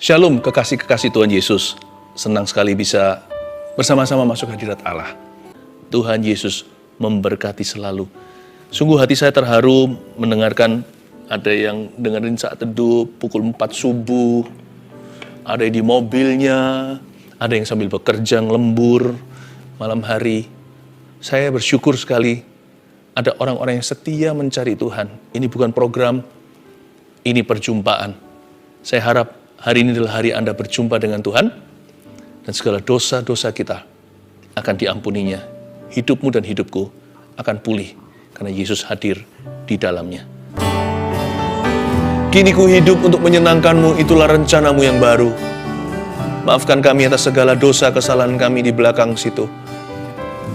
Shalom kekasih-kekasih Tuhan Yesus. Senang sekali bisa bersama-sama masuk hadirat Allah. Tuhan Yesus memberkati selalu. Sungguh hati saya terharu mendengarkan ada yang dengerin saat teduh pukul 4 subuh. Ada yang di mobilnya, ada yang sambil bekerja lembur malam hari. Saya bersyukur sekali ada orang-orang yang setia mencari Tuhan. Ini bukan program, ini perjumpaan. Saya harap hari ini adalah hari Anda berjumpa dengan Tuhan, dan segala dosa-dosa kita akan diampuninya. Hidupmu dan hidupku akan pulih, karena Yesus hadir di dalamnya. Kini ku hidup untuk menyenangkanmu, itulah rencanamu yang baru. Maafkan kami atas segala dosa kesalahan kami di belakang situ.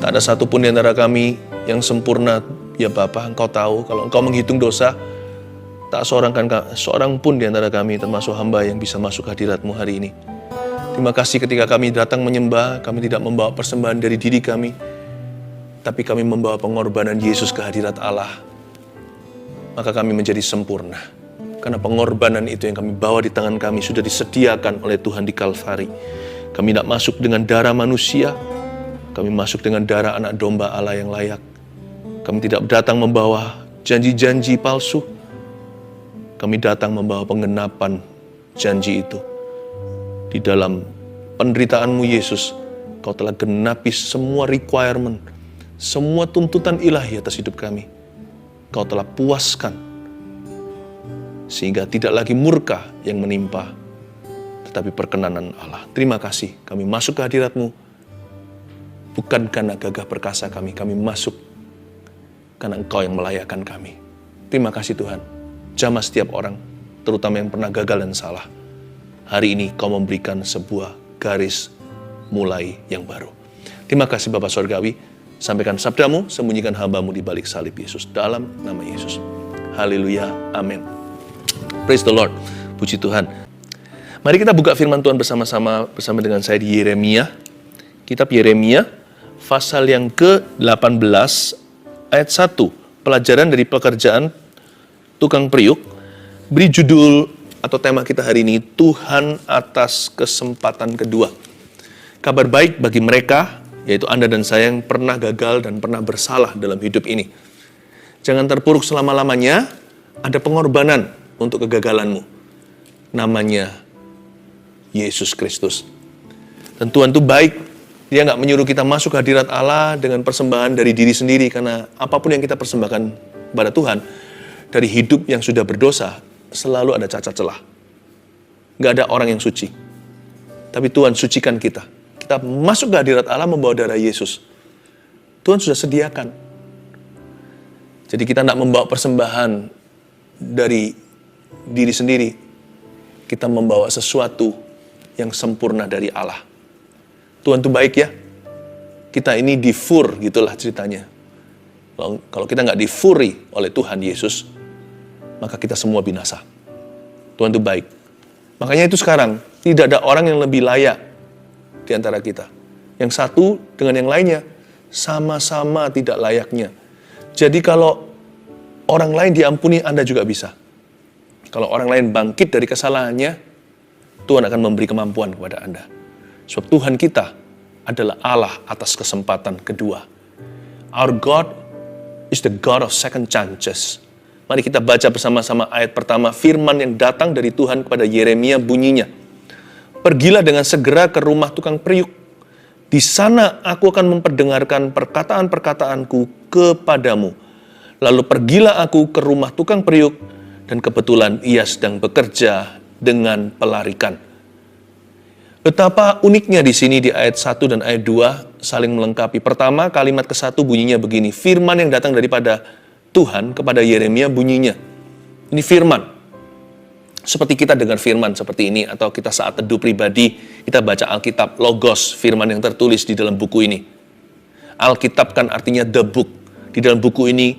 Tak ada satupun di antara kami yang sempurna, ya Bapa, Engkau tahu. Kalau Engkau menghitung dosa, tak seorang pun di antara kami termasuk hamba yang bisa masuk hadirat-Mu hari ini. Terima kasih ketika kami datang menyembah, kami tidak membawa persembahan dari diri kami, tapi kami membawa pengorbanan Yesus ke hadirat Allah. Maka kami menjadi sempurna. Karena pengorbanan itu yang kami bawa di tangan kami sudah disediakan oleh Tuhan di Kalvari. Kami tidak masuk dengan darah manusia, kami masuk dengan darah anak domba Allah yang layak. Kami tidak datang membawa janji-janji palsu, kami datang membawa penggenapan janji itu. Di dalam penderitaan-Mu Yesus, Kau telah genapi semua requirement, semua tuntutan ilahi atas hidup kami. Kau telah puaskan, sehingga tidak lagi murka yang menimpa, tetapi perkenanan Allah. Terima kasih, kami masuk ke hadirat-Mu, bukan karena gagah perkasa kami masuk karena Engkau yang melayakan kami. Terima kasih Tuhan. Jamah setiap orang, terutama yang pernah gagal dan salah. Hari ini Kau memberikan sebuah garis mulai yang baru. Terima kasih Bapa Sorgawi. Sampaikan sabda-Mu, sembunyikan hamba-Mu di balik salib Yesus. Dalam nama Yesus. Haleluya. Amin. Praise the Lord. Puji Tuhan. Mari kita buka firman Tuhan bersama dengan saya di Yeremia. Kitab Yeremia, pasal yang ke-18, ayat 1. Pelajaran dari pekerjaan tukang periuk. Beri judul atau tema kita hari ini, Tuhan atas kesempatan kedua. Kabar baik bagi mereka, yaitu Anda dan saya yang pernah gagal dan pernah bersalah dalam hidup ini. Jangan terpuruk selama-lamanya, ada pengorbanan untuk kegagalanmu. Namanya Yesus Kristus. Dan Tuhan itu baik, Dia nggak menyuruh kita masuk hadirat Allah dengan persembahan dari diri sendiri, karena apapun yang kita persembahkan kepada Tuhan, dari hidup yang sudah berdosa, selalu ada cacat celah. Gak ada orang yang suci. Tapi Tuhan sucikan kita. Kita masuk ke hadirat Allah membawa darah Yesus. Tuhan sudah sediakan. Jadi kita tidak membawa persembahan dari diri sendiri. Kita membawa sesuatu yang sempurna dari Allah. Tuhan itu baik ya. Kita ini difur, gitulah ceritanya. Kalau kita nggak difuri oleh Tuhan Yesus, maka kita semua binasa. Tuhan itu baik. Makanya itu sekarang, tidak ada orang yang lebih layak di antara kita. Yang satu dengan yang lainnya, sama-sama tidak layaknya. Jadi kalau orang lain diampuni, Anda juga bisa. Kalau orang lain bangkit dari kesalahannya, Tuhan akan memberi kemampuan kepada Anda. Sebab Tuhan kita adalah Allah atas kesempatan kedua. Our God is the God of second chances. Mari kita baca bersama-sama ayat pertama, firman yang datang dari Tuhan kepada Yeremia bunyinya. Pergilah dengan segera ke rumah tukang periuk. Di sana aku akan memperdengarkan perkataan-perkataanku kepadamu. Lalu pergilah aku ke rumah tukang periuk, dan kebetulan ia sedang bekerja dengan pelarikan. Betapa uniknya di sini di ayat 1 dan ayat 2 saling melengkapi. Pertama, kalimat ke-1 bunyinya begini, firman yang datang daripada Tuhan kepada Yeremia bunyinya. Ini firman. Seperti kita dengar firman seperti ini, atau kita saat teduh pribadi, kita baca Alkitab, Logos, firman yang tertulis di dalam buku ini. Alkitab kan artinya the book. Di dalam buku ini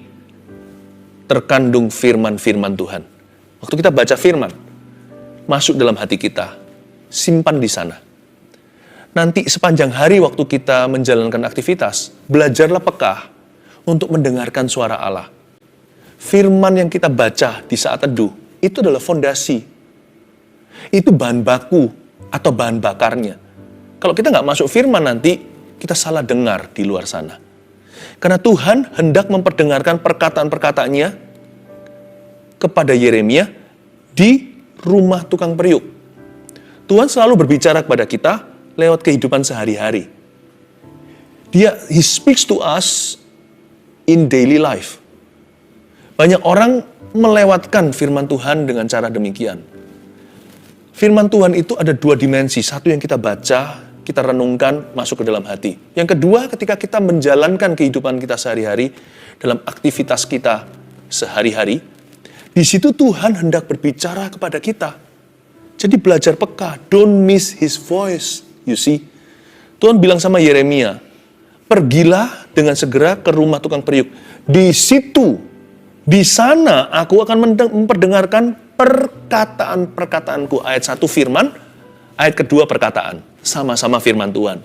terkandung firman-firman Tuhan. Waktu kita baca firman, masuk dalam hati kita, simpan di sana. Nanti sepanjang hari waktu kita menjalankan aktivitas, belajarlah peka untuk mendengarkan suara Allah. Firman yang kita baca di saat teduh, itu adalah fondasi. Itu bahan baku atau bahan bakarnya. Kalau kita nggak masuk firman nanti, kita salah dengar di luar sana. Karena Tuhan hendak memperdengarkan perkataan-perkataannya kepada Yeremia di rumah tukang periuk. Tuhan selalu berbicara kepada kita lewat kehidupan sehari-hari. He speaks to us in daily life. Banyak orang melewatkan firman Tuhan dengan cara demikian. Firman Tuhan itu ada dua dimensi. Satu yang kita baca, kita renungkan, masuk ke dalam hati. Yang kedua, ketika kita menjalankan kehidupan kita sehari-hari, dalam aktivitas kita sehari-hari, di situ Tuhan hendak berbicara kepada kita. Jadi belajar peka, don't miss his voice, you see. Tuhan bilang sama Yeremia, pergilah dengan segera ke rumah tukang periuk. Di situ, di sana aku akan memperdengarkan perkataan-perkataanku. Ayat 1 firman, ayat kedua perkataan. Sama-sama firman Tuhan.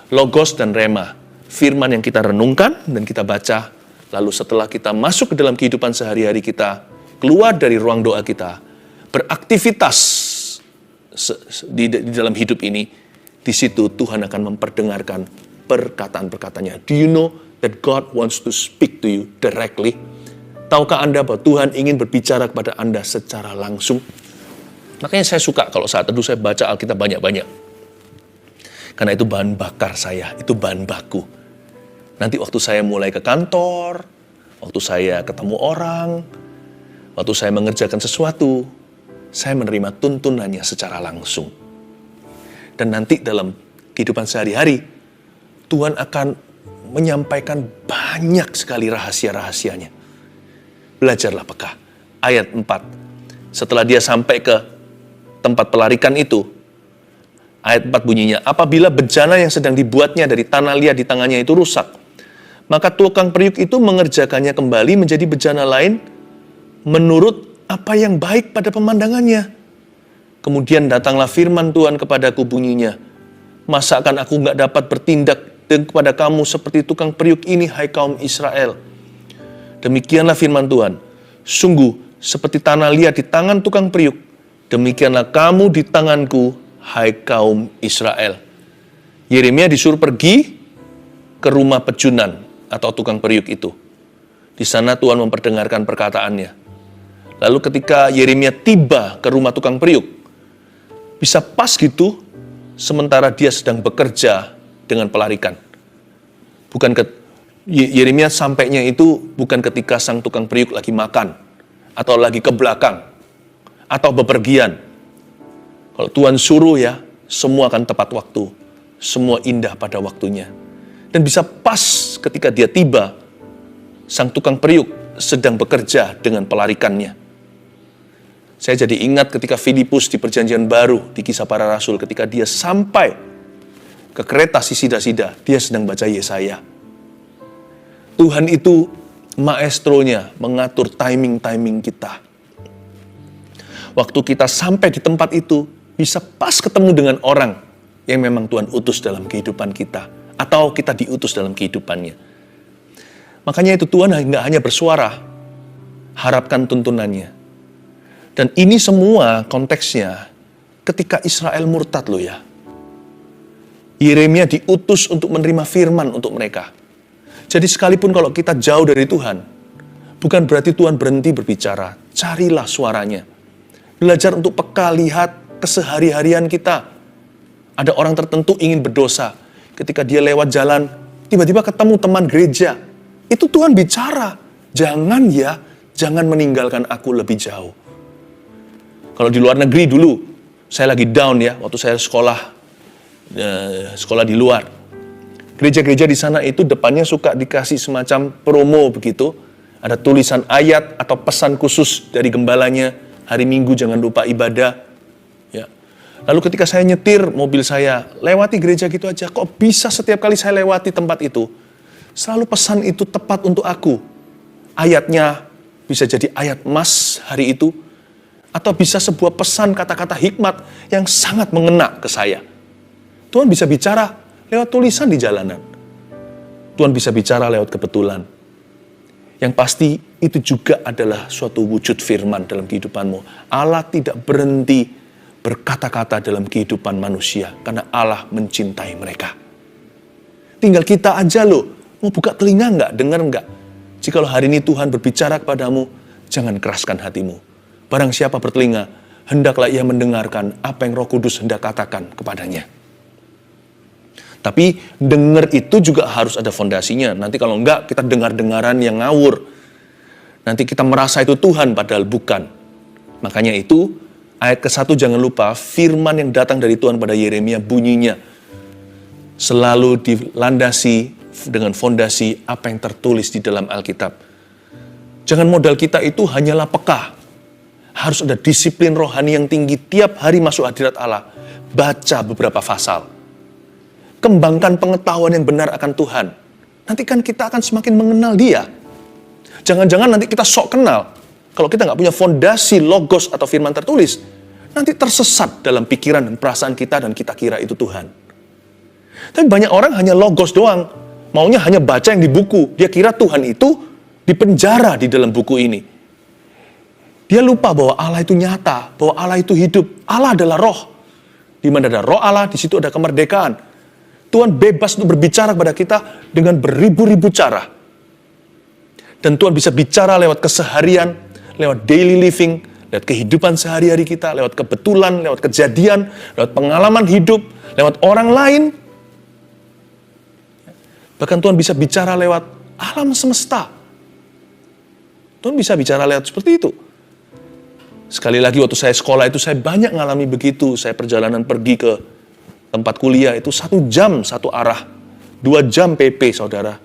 Logos dan rema. Firman yang kita renungkan dan kita baca. Lalu setelah kita masuk ke dalam kehidupan sehari-hari kita, keluar dari ruang doa kita, beraktivitas di dalam hidup ini, di situ Tuhan akan memperdengarkan perkataan-perkataannya. Do you know that God wants to speak to you directly? Tahukah Anda bahwa Tuhan ingin berbicara kepada Anda secara langsung? Makanya saya suka kalau saat teduh saya baca Alkitab banyak-banyak. Karena itu bahan bakar saya, itu bahan baku. Nanti waktu saya mulai ke kantor, waktu saya ketemu orang, waktu saya mengerjakan sesuatu, saya menerima tuntunannya secara langsung. Dan nanti dalam kehidupan sehari-hari, Tuhan akan menyampaikan banyak sekali rahasia-rahasianya. Belajarlah peka. Ayat 4. Setelah dia sampai ke tempat pelarikan itu, ayat 4 bunyinya, apabila bejana yang sedang dibuatnya dari tanah liat di tangannya itu rusak, maka tukang periuk itu mengerjakannya kembali menjadi bejana lain menurut apa yang baik pada pemandangannya. Kemudian datanglah firman Tuhan kepadaku bunyinya, masa akan aku nggak dapat bertindak kepada kamu seperti tukang periuk ini, hai kaum Israel? Demikianlah firman Tuhan, sungguh seperti tanah liat di tangan tukang periuk, demikianlah kamu di tanganku, hai kaum Israel. Yeremia disuruh pergi ke rumah pejunan atau tukang periuk itu. Di sana Tuhan memperdengarkan perkataannya. Lalu ketika Yeremia tiba ke rumah tukang periuk, bisa pas gitu, sementara dia sedang bekerja dengan pelarikan. Yeremia sampainya itu bukan ketika sang tukang periuk lagi makan, atau lagi ke belakang, atau bepergian. Kalau Tuhan suruh ya, semua akan tepat waktu. Semua indah pada waktunya. Dan bisa pas ketika dia tiba, sang tukang periuk sedang bekerja dengan pelarikannya. Saya jadi ingat ketika Filipus di Perjanjian Baru, di Kisah Para Rasul, ketika dia sampai ke kereta Sida-Sida, dia sedang baca Yesaya. Tuhan itu maestronya mengatur timing-timing kita. Waktu kita sampai di tempat itu, bisa pas ketemu dengan orang yang memang Tuhan utus dalam kehidupan kita. Atau kita diutus dalam kehidupannya. Makanya itu Tuhan nggak hanya bersuara, harapkan tuntunannya. Dan ini semua konteksnya ketika Israel murtad loh ya. Yeremia diutus untuk menerima firman untuk mereka. Jadi sekalipun kalau kita jauh dari Tuhan, bukan berarti Tuhan berhenti berbicara. Carilah suaranya. Belajar untuk peka lihat kesehari-harian kita. Ada orang tertentu ingin berdosa. Ketika dia lewat jalan, tiba-tiba ketemu teman gereja. Itu Tuhan bicara. Jangan meninggalkan aku lebih jauh. Kalau di luar negeri dulu, saya lagi down ya, waktu saya sekolah di luar. Gereja-gereja di sana itu depannya suka dikasih semacam promo begitu. Ada tulisan ayat atau pesan khusus dari gembalanya. Hari Minggu jangan lupa ibadah. Ya. Lalu ketika saya nyetir mobil saya, lewati gereja gitu aja. Kok bisa setiap kali saya lewati tempat itu, selalu pesan itu tepat untuk aku. Ayatnya bisa jadi ayat emas hari itu. Atau bisa sebuah pesan kata-kata hikmat yang sangat mengena ke saya. Tuhan bisa bicara lewat tulisan di jalanan. Tuhan bisa bicara lewat kebetulan. Yang pasti itu juga adalah suatu wujud firman dalam kehidupanmu. Allah tidak berhenti berkata-kata dalam kehidupan manusia, karena Allah mencintai mereka. Tinggal kita aja loh, mau buka telinga nggak, dengar nggak? Jikalau hari ini Tuhan berbicara kepadamu, jangan keraskan hatimu. Barang siapa bertelinga, hendaklah ia mendengarkan apa yang Roh Kudus hendak katakan kepadanya. Tapi dengar itu juga harus ada fondasinya. Nanti kalau enggak, kita dengar-dengaran yang ngawur. Nanti kita merasa itu Tuhan, padahal bukan. Makanya itu, ayat ke-1 jangan lupa, firman yang datang dari Tuhan pada Yeremia bunyinya selalu dilandasi dengan fondasi apa yang tertulis di dalam Alkitab. Jangan modal kita itu hanyalah peka. Harus ada disiplin rohani yang tinggi. Tiap hari masuk hadirat Allah, baca beberapa pasal. Kembangkan pengetahuan yang benar akan Tuhan. Nanti kan kita akan semakin mengenal Dia. Jangan-jangan nanti kita sok kenal. Kalau kita nggak punya fondasi logos atau firman tertulis, nanti tersesat dalam pikiran dan perasaan kita dan kita kira itu Tuhan. Tapi banyak orang hanya logos doang. Maunya hanya baca yang di buku. Dia kira Tuhan itu dipenjara di dalam buku ini. Dia lupa bahwa Allah itu nyata, bahwa Allah itu hidup. Allah adalah roh. Di mana ada roh Allah, di situ ada kemerdekaan. Tuhan bebas untuk berbicara kepada kita dengan beribu-ribu cara. Dan Tuhan bisa bicara lewat keseharian, lewat daily living, lewat kehidupan sehari-hari kita, lewat kebetulan, lewat kejadian, lewat pengalaman hidup, lewat orang lain. Bahkan Tuhan bisa bicara lewat alam semesta. Tuhan bisa bicara lewat seperti itu. Sekali lagi waktu saya sekolah itu saya banyak ngalami begitu. Saya perjalanan pergi ke tempat kuliah itu 1 jam satu arah. 2 jam PP, saudara.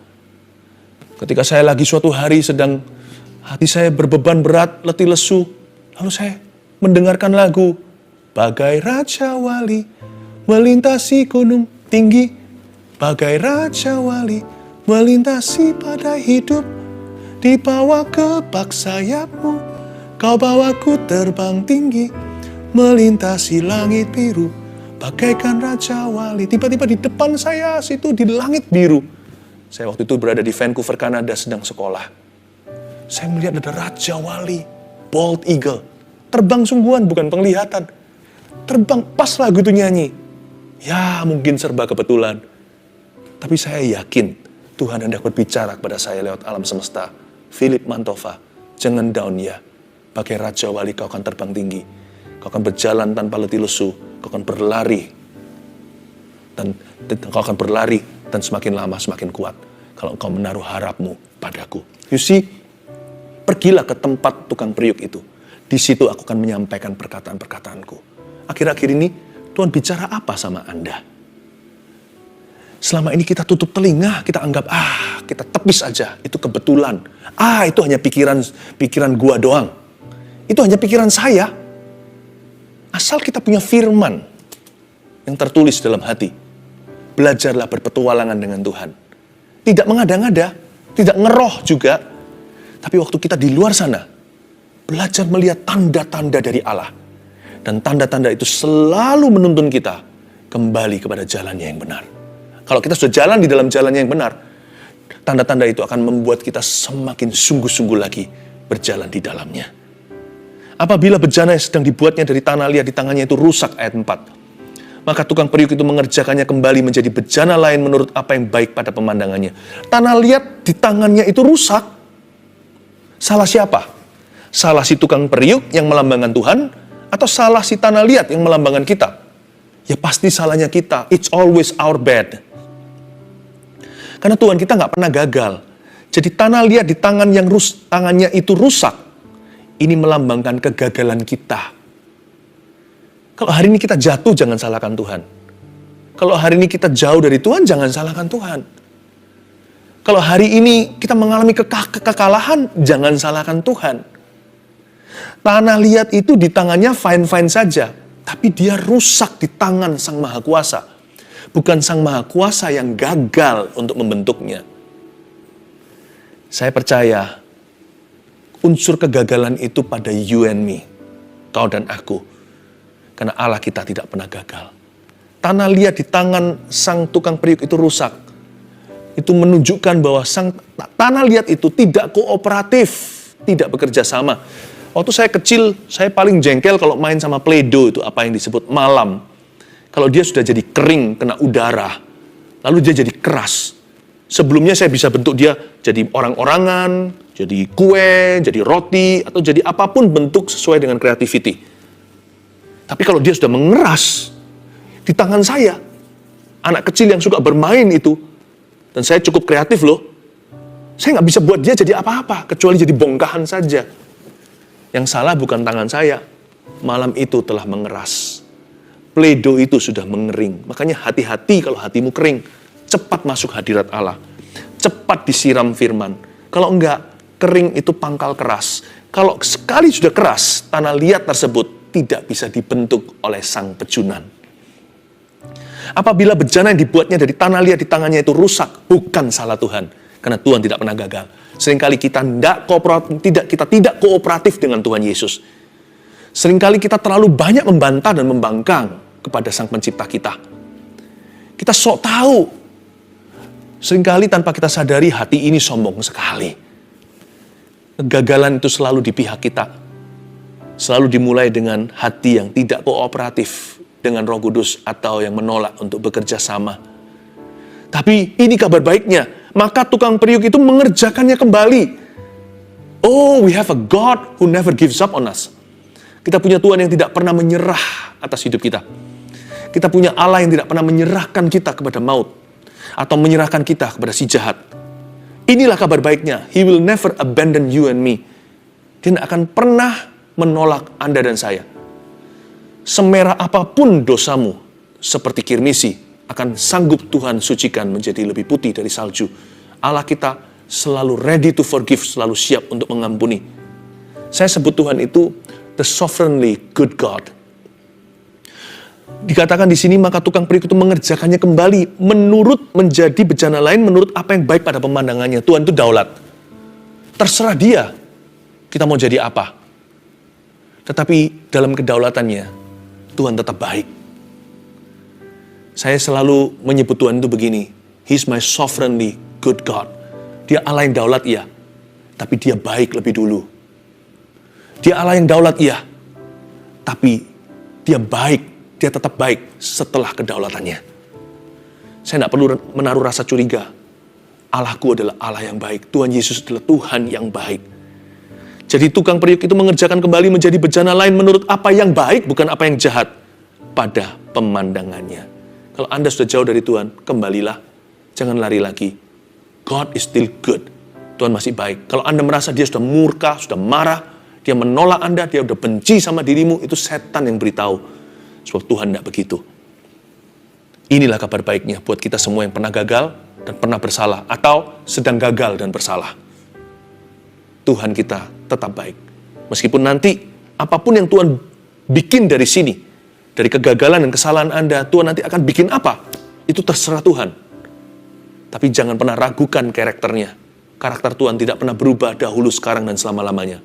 Ketika saya lagi suatu hari sedang hati saya berbeban berat, letih lesu. Lalu saya mendengarkan lagu. Bagai Raja Wali melintasi gunung tinggi. Bagai Raja Wali melintasi pada hidup. Dibawa ke bak sayapmu, kau bawaku terbang tinggi. Melintasi langit biru, bagaikan Raja Wali. Tiba-tiba di depan saya situ di langit biru. Saya waktu itu berada di Vancouver, Kanada, sedang sekolah. Saya melihat ada Raja Wali, bald eagle. Terbang sungguhan, bukan penglihatan. Terbang pas lagu itu nyanyi. Ya mungkin serba kebetulan. Tapi saya yakin Tuhan hendak berbicara kepada saya lewat alam semesta. Philip Mantova, jangan down ya. Bagai Raja Wali kau akan terbang tinggi. Kau akan berjalan tanpa letih lesu. Kau akan berlari. Dan kau akan berlari dan semakin lama semakin kuat. Kalau engkau menaruh harapmu padaku. You see, pergilah ke tempat tukang periuk itu. Di situ aku akan menyampaikan perkataan-perkataanku. Akhir-akhir ini Tuhan bicara apa sama Anda? Selama ini kita tutup telinga, kita anggap, kita tepis aja, itu kebetulan. Itu hanya pikiran gua doang. Itu hanya pikiran saya. Asal kita punya firman yang tertulis dalam hati. Belajarlah berpetualangan dengan Tuhan. Tidak mengada-ngada, tidak ngeroh juga. Tapi waktu kita di luar sana, belajar melihat tanda-tanda dari Allah. Dan tanda-tanda itu selalu menuntun kita kembali kepada jalannya yang benar. Kalau kita sudah jalan di dalam jalannya yang benar, tanda-tanda itu akan membuat kita semakin sungguh-sungguh lagi berjalan di dalamnya. Apabila bejana yang sedang dibuatnya dari tanah liat di tangannya itu rusak, ayat 4. Maka tukang periuk itu mengerjakannya kembali menjadi bejana lain menurut apa yang baik pada pemandangannya. Tanah liat di tangannya itu rusak. Salah siapa? Salah si tukang periuk yang melambangkan Tuhan, atau salah si tanah liat yang melambangkan kita? Ya pasti salahnya kita. It's always our bad. Karena Tuhan kita nggak pernah gagal. Jadi tanah liat di tangan yang tangannya itu rusak. Ini melambangkan kegagalan kita. Kalau hari ini kita jatuh, jangan salahkan Tuhan. Kalau hari ini kita jauh dari Tuhan, jangan salahkan Tuhan. Kalau hari ini kita mengalami kekalahan, jangan salahkan Tuhan. Tanah liat itu di tangannya fine-fine saja. Tapi dia rusak di tangan Sang Maha Kuasa. Bukan Sang Maha Kuasa yang gagal untuk membentuknya. Saya percaya unsur kegagalan itu pada you and me. Kau dan aku. Karena Allah kita tidak pernah gagal. Tanah liat di tangan sang tukang periuk itu rusak. Itu menunjukkan bahwa sang tanah liat itu tidak kooperatif. Tidak bekerja sama. Waktu saya kecil, saya paling jengkel kalau main sama Play-Doh, itu apa yang disebut malam. Kalau dia sudah jadi kering, kena udara, lalu dia jadi keras. Sebelumnya saya bisa bentuk dia jadi orang-orangan, jadi kue, jadi roti, atau jadi apapun bentuk sesuai dengan creativity. Tapi kalau dia sudah mengeras, di tangan saya, anak kecil yang suka bermain itu, dan saya cukup kreatif loh, saya nggak bisa buat dia jadi apa-apa, kecuali jadi bongkahan saja. Yang salah bukan tangan saya, malam itu telah mengeras. Play-Doh itu sudah mengering. Makanya hati-hati kalau hatimu kering. Cepat masuk hadirat Allah. Cepat disiram firman. Kalau enggak, kering itu pangkal keras. Kalau sekali sudah keras, tanah liat tersebut tidak bisa dibentuk oleh sang pejunan. Apabila bejana yang dibuatnya dari tanah liat di tangannya itu rusak, bukan salah Tuhan. Karena Tuhan tidak pernah gagal. Seringkali kita tidak kooperatif dengan Tuhan Yesus. Seringkali kita terlalu banyak membantah dan membangkang kepada Sang Pencipta kita. Kita sok tahu. Seringkali tanpa kita sadari hati ini sombong sekali. Kegagalan itu selalu di pihak kita. Selalu dimulai dengan hati yang tidak kooperatif dengan Roh Kudus atau yang menolak untuk bekerja sama. Tapi ini kabar baiknya. Maka tukang periuk itu mengerjakannya kembali. Oh, we have a God who never gives up on us. Kita punya Tuhan yang tidak pernah menyerah atas hidup kita. Kita punya Allah yang tidak pernah menyerahkan kita kepada maut. Atau menyerahkan kita kepada si jahat. Inilah kabar baiknya. He will never abandon you and me. Dia tidak akan pernah menolak Anda dan saya. Semerah apapun dosamu, seperti kirmisi, akan sanggup Tuhan sucikan menjadi lebih putih dari salju. Allah kita selalu ready to forgive, selalu siap untuk mengampuni. Saya sebut Tuhan itu the sovereignly good God. Dikatakan di sini, maka tukang periuk itu mengerjakannya kembali menurut menjadi bejana lain, menurut apa yang baik pada pemandangannya. Tuhan itu daulat. Terserah dia, kita mau jadi apa. Tetapi dalam kedaulatannya, Tuhan tetap baik. Saya selalu menyebut Tuhan itu begini, He's my sovereignly good God. Dia Allah yang daulat, iya. Tapi dia baik lebih dulu. Dia Allah yang daulat, iya. Tapi dia baik, dia tetap baik setelah kedaulatannya. Saya tidak perlu menaruh rasa curiga. Allahku adalah Allah yang baik. Tuhan Yesus adalah Tuhan yang baik. Jadi tukang periuk itu mengerjakan kembali menjadi bejana lain menurut apa yang baik, bukan apa yang jahat pada pemandangannya. Kalau Anda sudah jauh dari Tuhan, kembalilah. Jangan lari lagi. God is still good. Tuhan masih baik. Kalau Anda merasa dia sudah murka, sudah marah, dia menolak Anda, dia sudah benci sama dirimu, itu setan yang beritahu. Sebab Tuhan tidak begitu. Inilah kabar baiknya buat kita semua yang pernah gagal dan pernah bersalah, atau sedang gagal dan bersalah. Tuhan kita tetap baik. Meskipun nanti, apapun yang Tuhan bikin dari sini, dari kegagalan dan kesalahan Anda, Tuhan nanti akan bikin apa? Itu terserah Tuhan. Tapi jangan pernah ragukan karakternya. Karakter Tuhan tidak pernah berubah dahulu, sekarang, dan selama-lamanya.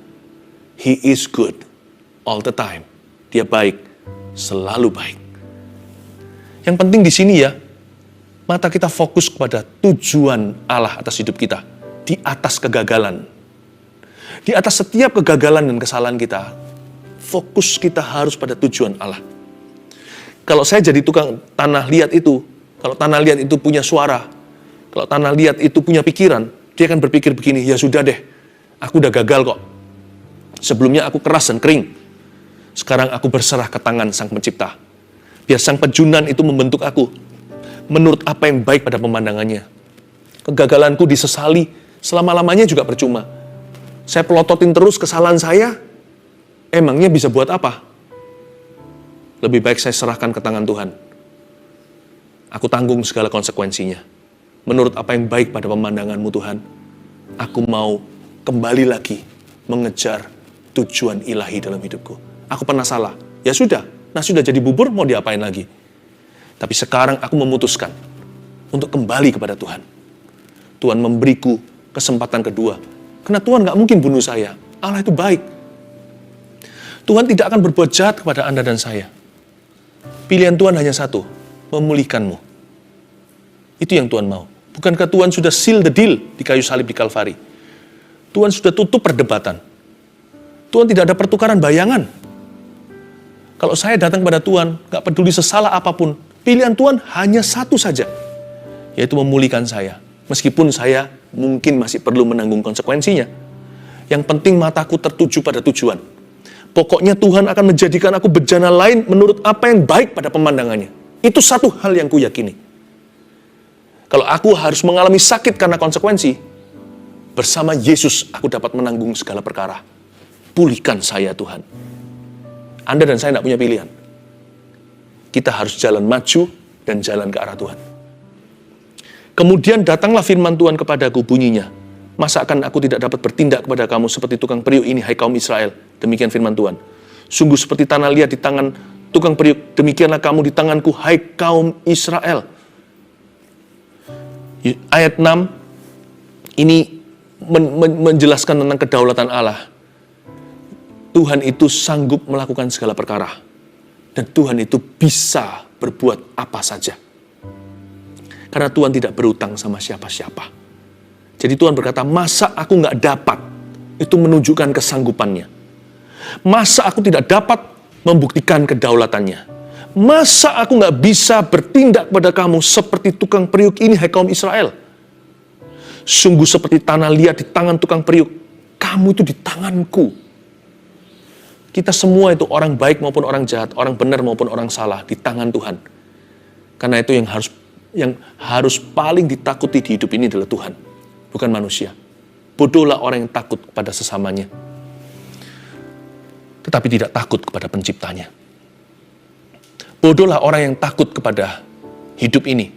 He is good all the time. Dia baik, selalu baik. Yang penting di sini ya, mata kita fokus kepada tujuan Allah atas hidup kita. Di atas kegagalan. Di atas setiap kegagalan dan kesalahan kita, fokus kita harus pada tujuan Allah. Kalau saya jadi tukang tanah liat itu, kalau tanah liat itu punya suara, kalau tanah liat itu punya pikiran, dia akan berpikir begini, ya sudah deh, aku udah gagal kok. Sebelumnya aku keras dan kering. Sekarang aku berserah ke tangan Sang Pencipta. Biar Sang Pejunan itu membentuk aku menurut apa yang baik pada pemandangannya. Kegagalanku disesali, selama-lamanya juga percuma. Saya pelototin terus kesalahan saya, emangnya bisa buat apa? Lebih baik saya serahkan ke tangan Tuhan. Aku tanggung segala konsekuensinya. Menurut apa yang baik pada pemandanganmu Tuhan, aku mau kembali lagi mengejar tujuan ilahi dalam hidupku. Aku pernah salah, ya sudah, nasi sudah jadi bubur, mau diapain lagi? Tapi sekarang aku memutuskan untuk kembali kepada Tuhan. Tuhan memberiku kesempatan kedua. Karena Tuhan gak mungkin bunuh saya. Allah itu baik. Tuhan tidak akan berbuat jahat kepada Anda dan saya. Pilihan Tuhan hanya satu, memulihkanmu. Itu yang Tuhan mau. Bukankah Tuhan sudah seal the deal di kayu salib di Kalvari? Tuhan sudah tutup perdebatan. Tuhan tidak ada pertukaran bayangan. Kalau saya datang kepada Tuhan, gak peduli sesalah apapun, pilihan Tuhan hanya satu saja, yaitu memulihkan saya. Meskipun saya mungkin masih perlu menanggung konsekuensinya. Yang penting mataku tertuju pada tujuan. Pokoknya Tuhan akan menjadikan aku bejana lain menurut apa yang baik pada pemandangannya. Itu satu hal yang kuyakini. Kalau aku harus mengalami sakit karena konsekuensi, bersama Yesus aku dapat menanggung segala perkara. Pulihkan saya Tuhan. Anda dan saya tidak punya pilihan. Kita harus jalan maju dan jalan ke arah Tuhan. Kemudian datanglah firman Tuhan kepadaku, bunyinya, masa akan aku tidak dapat bertindak kepada kamu seperti tukang periuk ini, hai kaum Israel? Demikian firman Tuhan. Sungguh seperti tanah liat di tangan tukang periuk, demikianlah kamu di tanganku, hai kaum Israel. Ayat 6, ini menjelaskan tentang kedaulatan Allah. Tuhan itu sanggup melakukan segala perkara. Dan Tuhan itu bisa berbuat apa saja. Karena Tuhan tidak berutang sama siapa-siapa. Jadi Tuhan berkata, masa aku nggak dapat? Itu menunjukkan kesanggupannya. Masa aku tidak dapat membuktikan kedaulatannya? Masa aku nggak bisa bertindak pada kamu seperti tukang periuk ini, hai kaum Israel? Sungguh seperti tanah liat di tangan tukang periuk. Kamu itu di tanganku. Kita semua itu orang baik maupun orang jahat, orang benar maupun orang salah, di tangan Tuhan. Karena itu yang harus paling ditakuti di hidup ini adalah Tuhan, bukan manusia. Bodohlah orang yang takut kepada sesamanya, tetapi tidak takut kepada penciptanya. Bodohlah orang yang takut kepada hidup ini,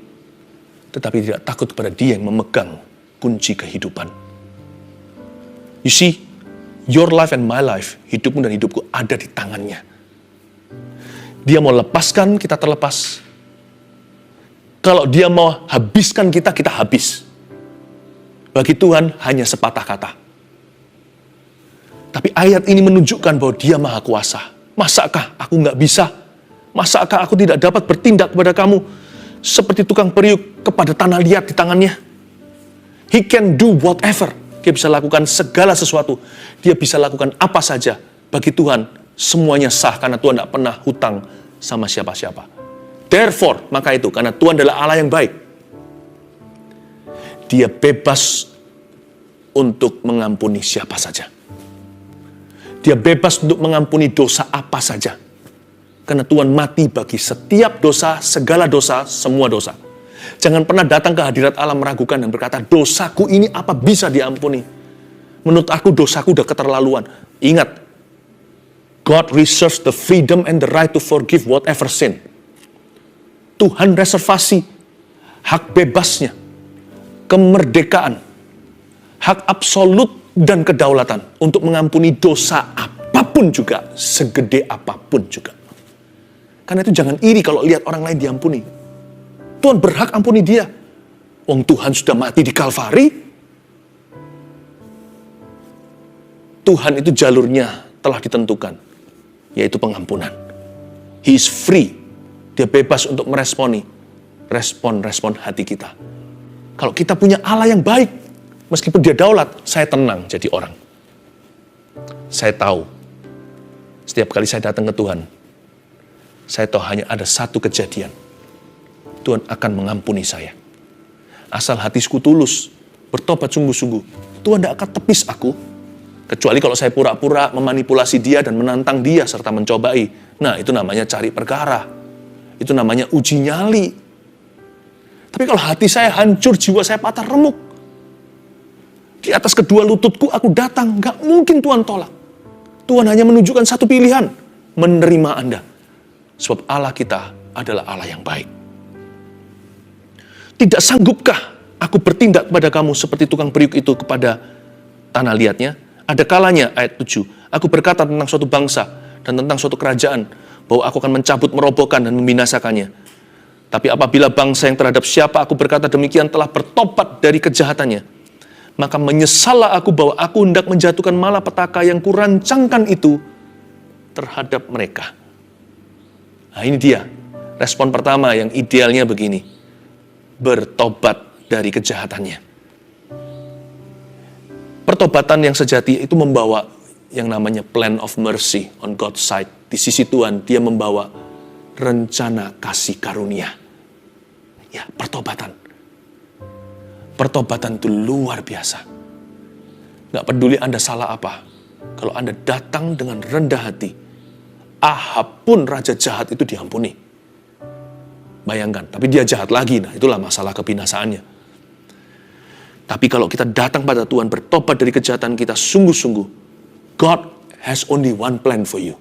tetapi tidak takut kepada Dia yang memegang kunci kehidupan. You see, your life and my life, hidupmu dan hidupku ada di tangannya. Dia mau lepaskan, kita terlepas. Kalau Dia mau habiskan kita, kita habis. Bagi Tuhan hanya sepatah kata. Tapi ayat ini menunjukkan bahwa Dia maha kuasa. Masakah aku nggak bisa? Masakah aku tidak dapat bertindak kepada kamu seperti tukang periuk kepada tanah liat di tangannya? He can do whatever. Dia bisa lakukan segala sesuatu. Dia bisa lakukan apa saja. Bagi Tuhan, semuanya sah karena Tuhan tidak pernah hutang sama siapa-siapa. Therefore, maka itu, karena Tuhan adalah Allah yang baik, Dia bebas untuk mengampuni siapa saja. Dia bebas untuk mengampuni dosa apa saja. Karena Tuhan mati bagi setiap dosa, segala dosa, semua dosa. Jangan pernah datang ke hadirat Allah meragukan dan berkata, dosaku ini apa bisa diampuni? Menurut aku dosaku udah keterlaluan. Ingat, God reserves the freedom and the right to forgive whatever sin. Tuhan reservasi hak bebasnya, kemerdekaan, hak absolut dan kedaulatan untuk mengampuni dosa apapun juga, segede apapun juga. Karena itu jangan iri kalau lihat orang lain diampuni. Tuhan berhak ampuni dia. Wong Tuhan sudah mati di Kalvari. Tuhan itu jalurnya telah ditentukan, yaitu pengampunan. He is free. Dia bebas untuk meresponi respon hati kita. Kalau kita punya Allah yang baik, meskipun Dia daulat, saya tenang jadi orang. Saya tahu, setiap kali saya datang ke Tuhan, saya tahu hanya ada satu kejadian. Tuhan akan mengampuni saya. Asal hatiku tulus, bertobat sungguh-sungguh, Tuhan tidak akan tepis aku. Kecuali kalau saya pura-pura memanipulasi Dia dan menantang Dia serta mencobai. Nah, itu namanya cari perkara. Itu namanya uji nyali. Tapi kalau hati saya hancur, jiwa saya patah remuk, di atas kedua lututku aku datang, gak mungkin Tuhan tolak. Tuhan hanya menunjukkan satu pilihan, menerima Anda. Sebab Allah kita adalah Allah yang baik. Tidak sanggupkah aku bertindak kepada kamu seperti tukang periuk itu kepada tanah liatnya? Ada kalanya, ayat 7, aku berkata tentang suatu bangsa dan tentang suatu kerajaan, bahwa aku akan mencabut, merobohkan, dan membinasakannya. Tapi apabila bangsa yang terhadap siapa aku berkata demikian telah bertobat dari kejahatannya, maka menyesallah aku bahwa aku hendak menjatuhkan malapetaka yang kurancangkan itu terhadap mereka. Nah, ini dia. Respon pertama yang idealnya begini. Bertobat dari kejahatannya. Pertobatan yang sejati itu membawa yang namanya plan of mercy on God's side. Di sisi Tuhan, dia membawa rencana kasih karunia. Ya, pertobatan. Pertobatan itu luar biasa. Gak peduli Anda salah apa. Kalau Anda datang dengan rendah hati, Ahab pun raja jahat itu diampuni. Bayangkan, tapi dia jahat lagi. Nah, itulah masalah kebinasaannya. Tapi kalau kita datang pada Tuhan, bertobat dari kejahatan kita sungguh-sungguh, God has only one plan for you.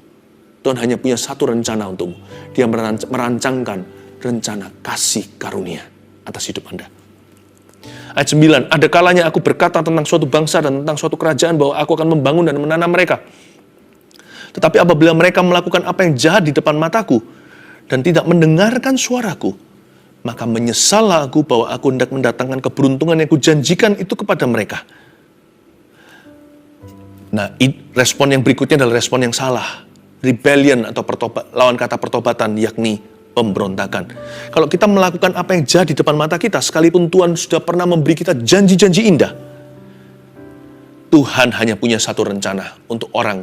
Tuhan hanya punya satu rencana untukmu. Dia merancangkan rencana kasih karunia atas hidup Anda. Ayat 9, ada kalanya aku berkata tentang suatu bangsa dan tentang suatu kerajaan bahwa aku akan membangun dan menanam mereka. Tetapi apabila mereka melakukan apa yang jahat di depan mataku dan tidak mendengarkan suaraku, maka menyesallah aku bahwa aku hendak mendatangkan keberuntungan yang kujanjikan itu kepada mereka. Nah, respon yang berikutnya adalah respon yang salah. Rebellion atau lawan kata pertobatan, yakni pemberontakan. Kalau kita melakukan apa yang jahat di depan mata kita, sekalipun Tuhan sudah pernah memberi kita janji-janji indah, Tuhan hanya punya satu rencana untuk orang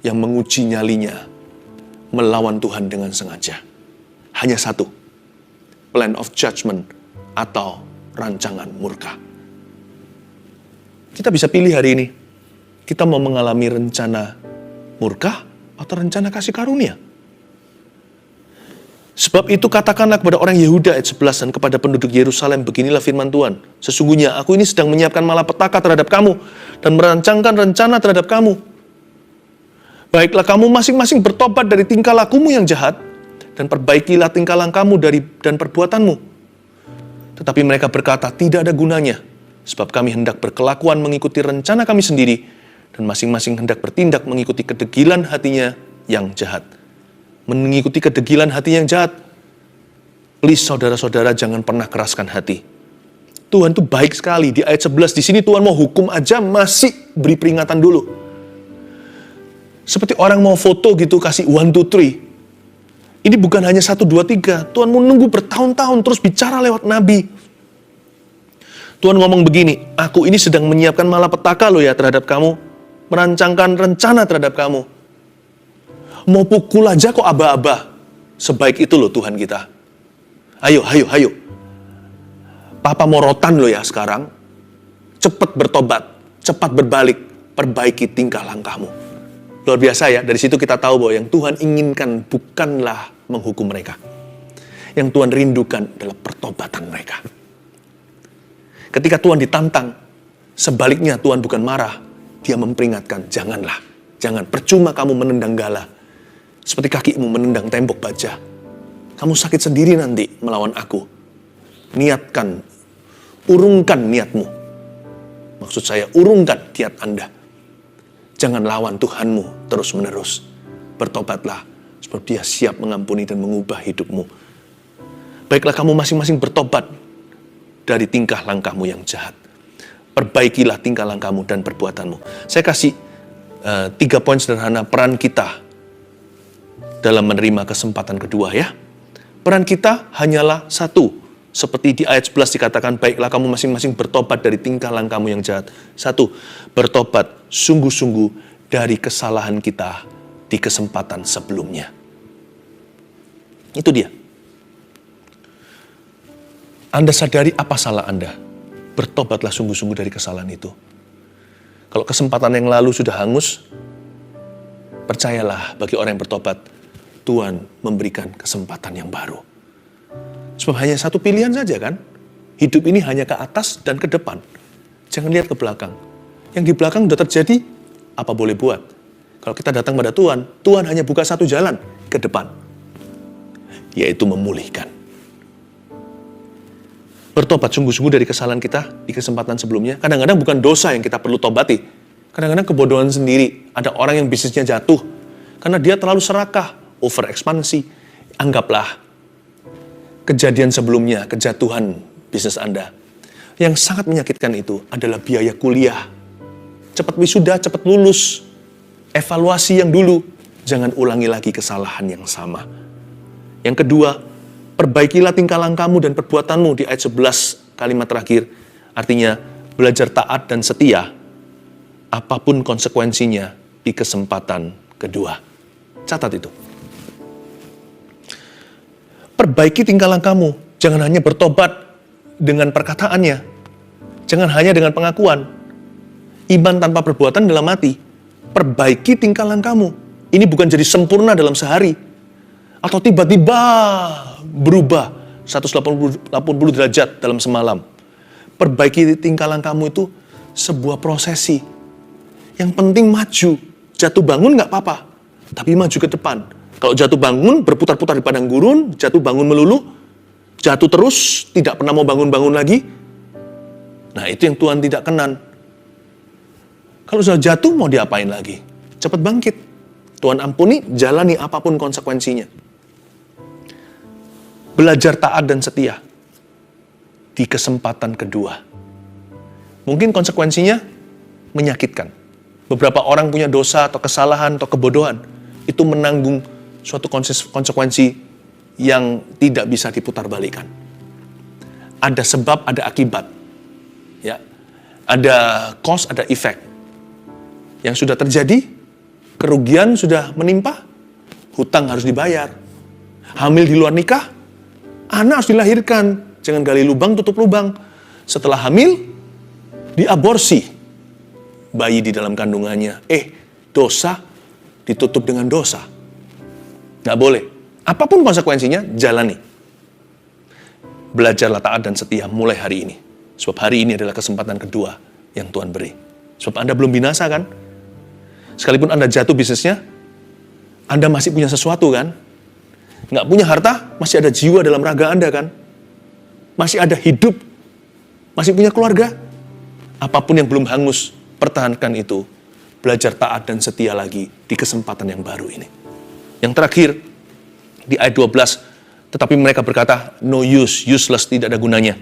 yang menguji nyalinya, melawan Tuhan dengan sengaja. Hanya satu, plan of judgment atau rancangan murka. Kita bisa pilih hari ini, kita mau mengalami rencana murka atau rencana kasih karunia. Sebab itu katakanlah kepada orang Yehuda ayat 11 dan kepada penduduk Yerusalem, beginilah firman Tuhan. Sesungguhnya aku ini sedang menyiapkan malapetaka terhadap kamu dan merancangkan rencana terhadap kamu. Baiklah kamu masing-masing bertobat dari tingkah lakumu yang jahat dan perbaikilah tingkah langkahmu dan perbuatanmu. Tetapi mereka berkata, tidak ada gunanya, sebab kami hendak berkelakuan mengikuti rencana kami sendiri, dan masing-masing hendak bertindak mengikuti kedegilan hatinya yang jahat. Mengikuti kedegilan hati yang jahat. Please saudara-saudara, jangan pernah keraskan hati. Tuhan tuh baik sekali. Di ayat 11 di sini Tuhan mau hukum aja masih beri peringatan dulu. Seperti orang mau foto gitu, kasih 1, 2, 3. Ini bukan hanya 1, 2, 3. Tuhan mau nunggu bertahun-tahun terus bicara lewat nabi. Tuhan ngomong begini, aku ini sedang menyiapkan malapetaka loh ya terhadap kamu. Merancangkan rencana terhadap kamu. Mau pukul aja kok aba-aba. Sebaik itu loh Tuhan kita. Ayo. Papa morotan loh ya sekarang. Cepat bertobat, cepat berbalik, perbaiki tingkah langkahmu. Luar biasa ya, dari situ kita tahu bahwa yang Tuhan inginkan bukanlah menghukum mereka. Yang Tuhan rindukan adalah pertobatan mereka. Ketika Tuhan ditantang, sebaliknya Tuhan bukan marah, dia memperingatkan, janganlah, jangan, percuma kamu menendang gala, seperti kakimu menendang tembok baja. Kamu sakit sendiri nanti melawan aku. Niatkan, urungkan niatmu. Maksud saya, urungkan niat Anda. Jangan lawan Tuhanmu terus-menerus. Bertobatlah, sebab dia siap mengampuni dan mengubah hidupmu. Baiklah kamu masing-masing bertobat dari tingkah langkahmu yang jahat. Perbaikilah tingkah langkahmu dan perbuatanmu. Saya kasih 3 poin sederhana peran kita dalam menerima kesempatan kedua ya. Peran kita hanyalah satu. Seperti di ayat 11 dikatakan, baiklah kamu masing-masing bertobat dari tingkah langkahmu yang jahat. 1, bertobat sungguh-sungguh dari kesalahan kita di kesempatan sebelumnya. Itu dia. Anda sadari apa salah Anda. Bertobatlah sungguh-sungguh dari kesalahan itu. Kalau kesempatan yang lalu sudah hangus, percayalah bagi orang yang bertobat, Tuhan memberikan kesempatan yang baru. Sebab hanya satu pilihan saja kan. Hidup ini hanya ke atas dan ke depan. Jangan lihat ke belakang. Yang di belakang sudah terjadi, apa boleh buat. Kalau kita datang pada Tuhan, Tuhan hanya buka satu jalan ke depan. Yaitu memulihkan. Bertobat sungguh-sungguh dari kesalahan kita di kesempatan sebelumnya. Kadang-kadang bukan dosa yang kita perlu tobati. Kadang-kadang kebodohan sendiri. Ada orang yang bisnisnya jatuh. Karena dia terlalu serakah, overekspansi. Anggaplah kejadian sebelumnya, kejatuhan bisnis Anda. Yang sangat menyakitkan itu adalah biaya kuliah. Cepat wisuda, cepat lulus. Evaluasi yang dulu. Jangan ulangi lagi kesalahan yang sama. Yang kedua, perbaikilah tingkah langkahmu dan perbuatanmu di ayat 11 kalimat terakhir. Artinya, belajar taat dan setia. Apapun konsekuensinya, di kesempatan kedua. Catat itu. Perbaiki tingkah lakumu. Jangan hanya bertobat dengan perkataannya. Jangan hanya dengan pengakuan. Iman tanpa perbuatan dalam hati. Perbaiki tingkah lakumu. Ini bukan jadi sempurna dalam sehari. Atau tiba-tiba berubah 180 derajat dalam semalam. Perbaiki tingkah lakumu itu sebuah prosesi. Yang penting maju. Jatuh bangun nggak apa-apa, tapi maju ke depan. Kalau jatuh bangun, berputar-putar di padang gurun, jatuh bangun melulu, jatuh terus, tidak pernah mau bangun-bangun lagi. Nah, itu yang Tuhan tidak kenan. Kalau sudah jatuh, mau diapain lagi? Cepat bangkit. Tuhan ampuni, jalani apapun konsekuensinya. Belajar taat dan setia di kesempatan kedua. Mungkin konsekuensinya menyakitkan. Beberapa orang punya dosa atau kesalahan atau kebodohan. Itu menanggung suatu konsekuensi yang tidak bisa diputarbalikkan. Ada sebab, ada akibat. Ya. Ada cause, ada effect. Yang sudah terjadi, kerugian sudah menimpa, hutang harus dibayar. Hamil di luar nikah, anak harus dilahirkan. Jangan gali lubang, tutup lubang. Setelah hamil, diaborsi bayi di dalam kandungannya. Dosa ditutup dengan dosa. Nggak boleh. Apapun konsekuensinya, jalani. Belajarlah taat dan setia mulai hari ini. Sebab hari ini adalah kesempatan kedua yang Tuhan beri. Sebab Anda belum binasa kan? Sekalipun Anda jatuh bisnisnya, Anda masih punya sesuatu kan? Nggak punya harta, masih ada jiwa dalam raga Anda kan? Masih ada hidup, masih punya keluarga. Apapun yang belum hangus, pertahankan itu. Belajar taat dan setia lagi di kesempatan yang baru ini. Yang terakhir, di ayat 12, tetapi mereka berkata, no use, useless, tidak ada gunanya.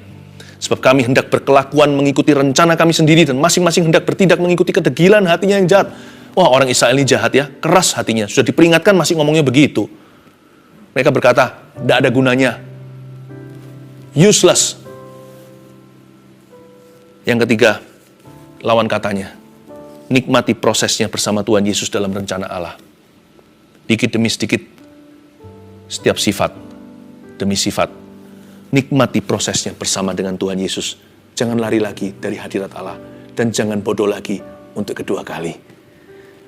Sebab kami hendak berkelakuan mengikuti rencana kami sendiri dan masing-masing hendak bertindak mengikuti kedegilan hatinya yang jahat. Wah, orang Israel ini jahat ya, keras hatinya. Sudah diperingatkan masih ngomongnya begitu. Mereka berkata, tidak ada gunanya. Useless. Yang ketiga, lawan katanya, nikmati prosesnya bersama Tuhan Yesus dalam rencana Allah. Dikit demi sedikit, setiap sifat demi sifat. Nikmati prosesnya bersama dengan Tuhan Yesus. Jangan lari lagi dari hadirat Allah. Dan jangan bodoh lagi untuk kedua kali.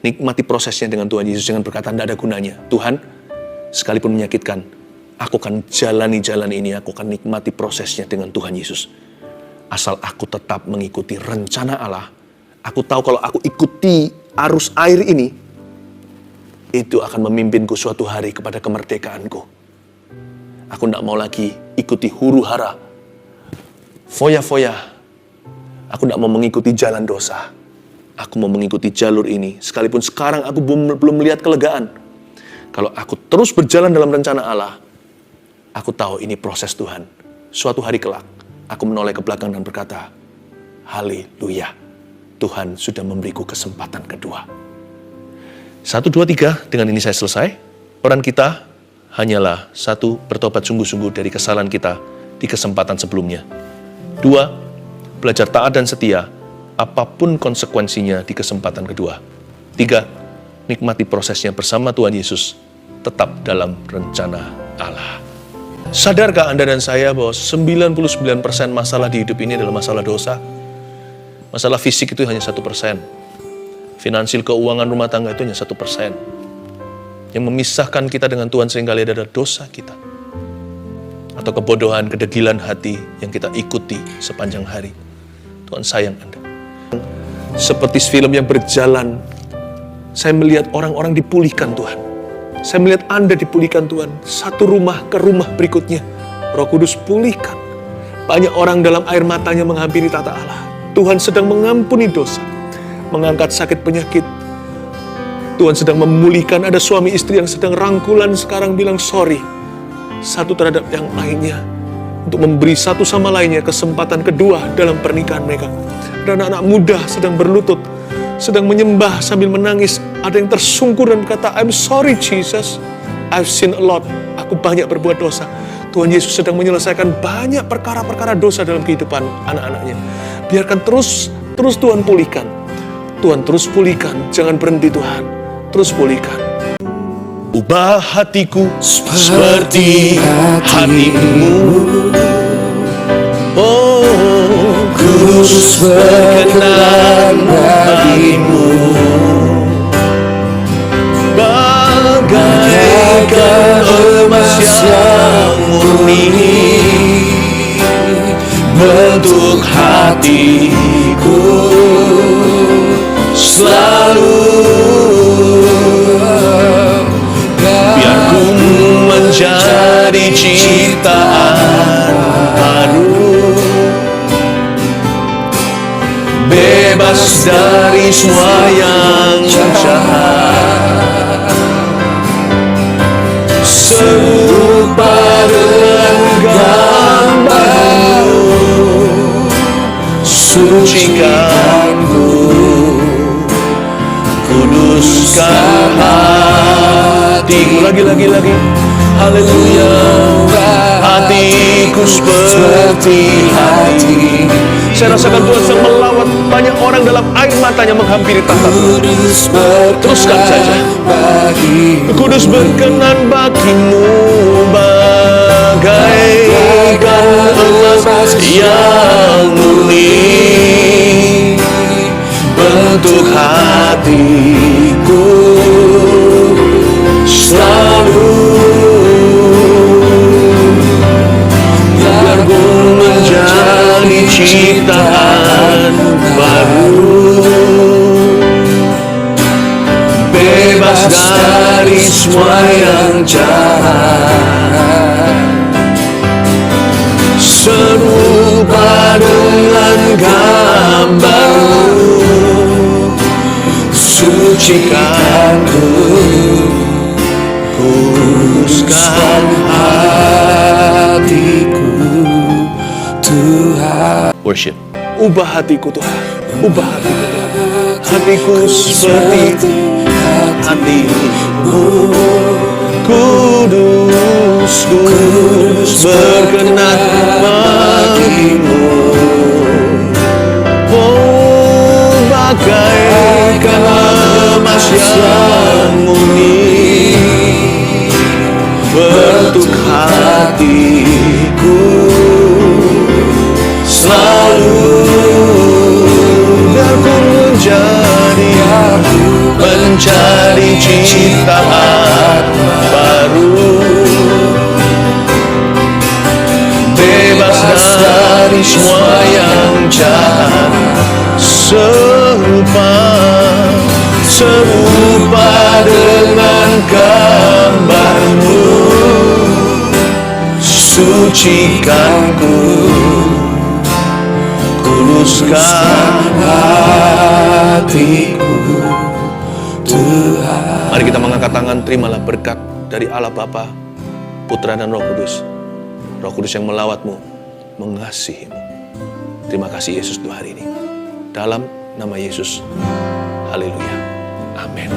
Nikmati prosesnya dengan Tuhan Yesus. Jangan berkata, tidak ada gunanya. Tuhan, sekalipun menyakitkan, aku akan jalani jalan ini. Aku akan nikmati prosesnya dengan Tuhan Yesus. Asal aku tetap mengikuti rencana Allah. Aku tahu kalau aku ikuti arus air ini, itu akan memimpinku suatu hari kepada kemerdekaanku. Aku tidak mau lagi ikuti huru hara, foya-foya. Aku tidak mau mengikuti jalan dosa. Aku mau mengikuti jalur ini. Sekalipun sekarang aku belum melihat kelegaan. Kalau aku terus berjalan dalam rencana Allah, aku tahu ini proses Tuhan. Suatu hari kelak, aku menoleh ke belakang dan berkata, haleluya, Tuhan sudah memberiku kesempatan kedua. 1, 2, 3, dengan ini saya selesai. Peran kita hanyalah 1, bertobat sungguh-sungguh dari kesalahan kita di kesempatan sebelumnya. 2, belajar taat dan setia, apapun konsekuensinya di kesempatan kedua. 3, nikmati prosesnya bersama Tuhan Yesus, tetap dalam rencana Allah. Sadarkah Anda dan saya bahwa 99% masalah di hidup ini adalah masalah dosa? Masalah fisik itu hanya 1%. Finansial keuangan rumah tangga itu hanya 1%. Yang memisahkan kita dengan Tuhan seringkali adalah dosa kita. Atau kebodohan, kedegilan hati yang kita ikuti sepanjang hari. Tuhan sayang Anda. Seperti film yang berjalan, saya melihat orang-orang dipulihkan Tuhan. Saya melihat Anda dipulihkan Tuhan. Satu rumah ke rumah berikutnya. Roh Kudus pulihkan. Banyak orang dalam air matanya menghampiri tata Allah. Tuhan sedang mengampuni dosa. Mengangkat sakit penyakit. Tuhan sedang memulihkan. Ada suami istri yang sedang rangkulan sekarang bilang sorry. Satu terhadap yang lainnya. Untuk memberi satu sama lainnya kesempatan kedua dalam pernikahan mereka. Dan anak-anak muda sedang berlutut. Sedang menyembah sambil menangis. Ada yang tersungkur dan berkata, I'm sorry Jesus. I've sinned a lot. Aku banyak berbuat dosa. Tuhan Yesus sedang menyelesaikan banyak perkara-perkara dosa dalam kehidupan anak-anaknya. Biarkan terus Tuhan pulihkan. Tuhan terus pulihkan, jangan berhenti Tuhan. Terus pulihkan. Ubah hatiku seperti hatimu. Oh, kudus berkenan bagimu. Bagaikan emas yang murni bentuk hatiku selalu. Biar ku menjadi ciptaan baru, bebas dari semua yang jahat, serupa dengan gambarmu, sucikanku, kuduskan hatiku. Lagi. Haleluya. Hatiku seperti hati. Saya rasakan Tuhan sedang melawat banyak orang dalam air matanya menghampiri tahta Tuhan. Teruskan saja. Kudus berkenan bagimu, bagaikan emas yang murni bentuk hatiku selalu. Biar ku menjadi ciptaan baru, bebas dari semua yang jahat, serupa dengan gambarmu, sucikanku, kuduskan hatiku Tuhan. Worship. Ubah hatiku Tuhan, ubah hatiku Tuhan. Hatiku seperti hatimu, kudus, kudus berkenan bagimu. Oh, bagaikan emas yang murni bentuk hatiku selalu. Biar ku mencari ciptaan baru, bebas dari semua yang jahat, serupa dengan gambarmu, sucikanku, kuduskan hatiku Tuhan. Mari kita mengangkat tangan, terimalah berkat dari Allah Bapa, Putra dan Roh Kudus. Roh Kudus yang melawatmu, mengasihimu. Terima kasih Yesus untuk hari ini. Dalam nama Yesus. Haleluya. Amin.